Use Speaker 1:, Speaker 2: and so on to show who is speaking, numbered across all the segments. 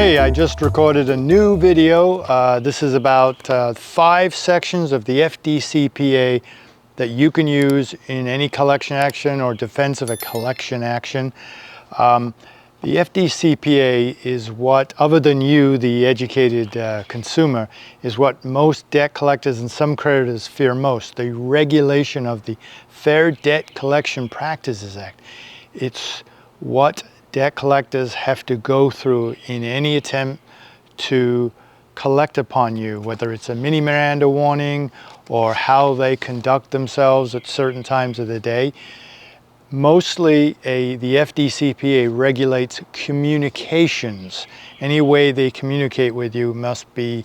Speaker 1: Hey, I just recorded a new video. This is about 5 sections of the FDCPA that you can use in any collection action or defense of a collection action. The FDCPA is what, other than you, the educated consumer, is what most debt collectors and some creditors fear most, the regulation of the Fair Debt Collection Practices Act. It's what debt collectors have to go through in any attempt to collect upon you, whether it's a mini Miranda warning or how they conduct themselves at certain times of the day. Mostly the FDCPA regulates communications. Any way they communicate with you must be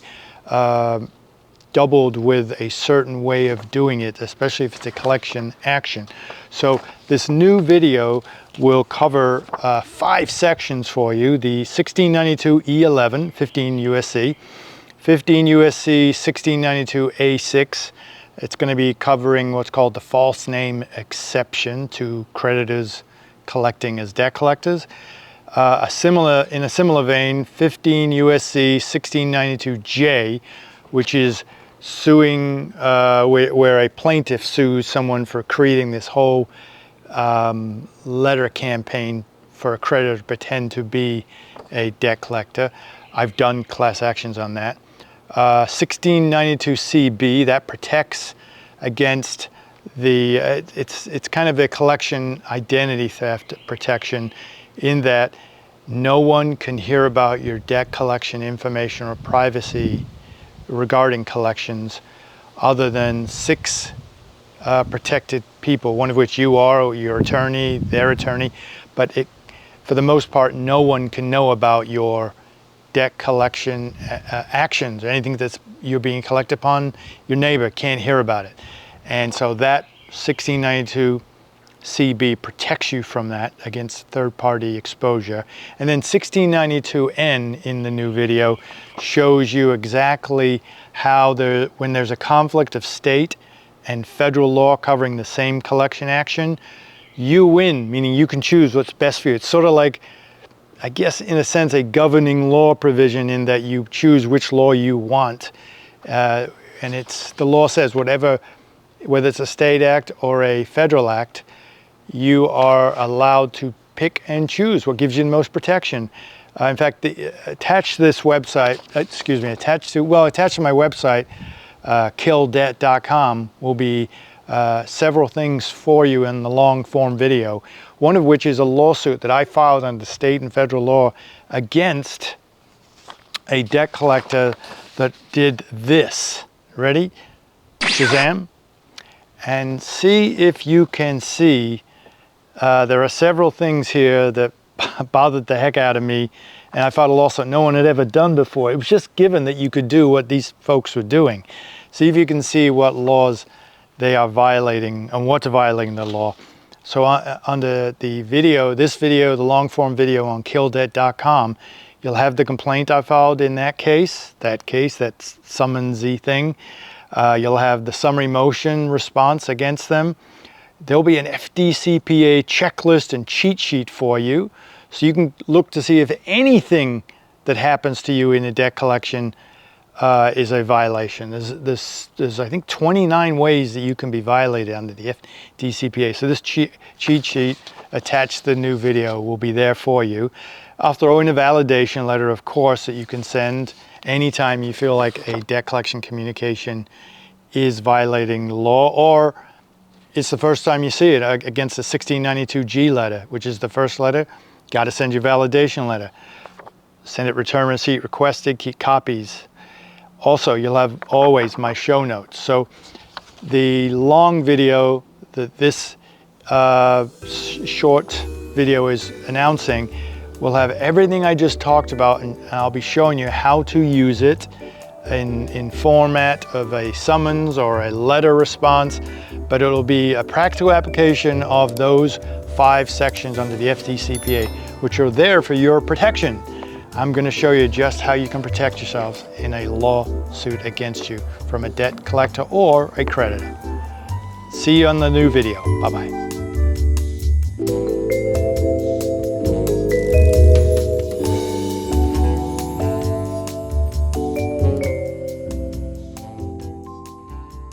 Speaker 1: doubled with a certain way of doing it, especially if it's a collection action. So this new video will cover 5 sections for you: the 1692 E11, 15 USC, 15 USC 1692 A6. It's going to be covering what's called the false name exception to creditors collecting as debt collectors. In a similar vein, 15 USC 1692 J, which is suing, where a plaintiff sues someone for creating this whole letter campaign for a creditor to pretend to be a debt collector. I've done class actions on that. 1692 CB, that protects against the, it's kind of a collection identity theft protection, in that no one can hear about your debt collection information or privacy regarding collections other than 6 protected people, one of which you are, or your attorney, their attorney, but for the most part, no one can know about your debt collection actions, or anything that's you're being collected upon. Your neighbor can't hear about it. And so that 1692 CB protects you from that, against third-party exposure. And then 1692N in the new video shows you exactly how when there's a conflict of state and federal law covering the same collection action, you win, meaning you can choose what's best for you. It's sort of like, I guess in a sense, a governing law provision, in that you choose which law you want. And the law says whether it's a state act or a federal act, you are allowed to pick and choose what gives you the most protection. In fact, attached to this website, attached to my website, killdebt.com, will be several things for you in the long form video. One of which is a lawsuit that I filed under state and federal law against a debt collector that did this. Ready? Shazam. And see if you can see, there are several things here that bothered the heck out of me, and I filed a lawsuit no one had ever done before. It was just given that you could do what these folks were doing. See if you can see what laws they are violating and what's violating the law. So under the video, the long form video on killdebt.com, you'll have the complaint I filed in that case, that summonsy thing. You'll have the summary motion response against them. There'll be an FDCPA checklist and cheat sheet for you, so you can look to see if anything that happens to you in a debt collection is a violation. There's I think 29 ways that you can be violated under the FDCPA. So this cheat sheet attached to the new video will be there for you. I'll throw in a validation letter, of course, that you can send anytime you feel like a debt collection communication is violating the law, or it's the first time you see it, against the 1692G letter, which is the first letter. Got to send your validation letter. Send it return receipt requested, keep copies. Also, you'll have always my show notes. So the long video that this short video is announcing will have everything I just talked about, and I'll be showing you how to use it in format of a summons or a letter response, but it'll be a practical application of those 5 sections under the FDCPA, which are there for your protection. I'm going to show you just how you can protect yourselves in a lawsuit against you from a debt collector or a creditor. See you on the new video. Bye-bye.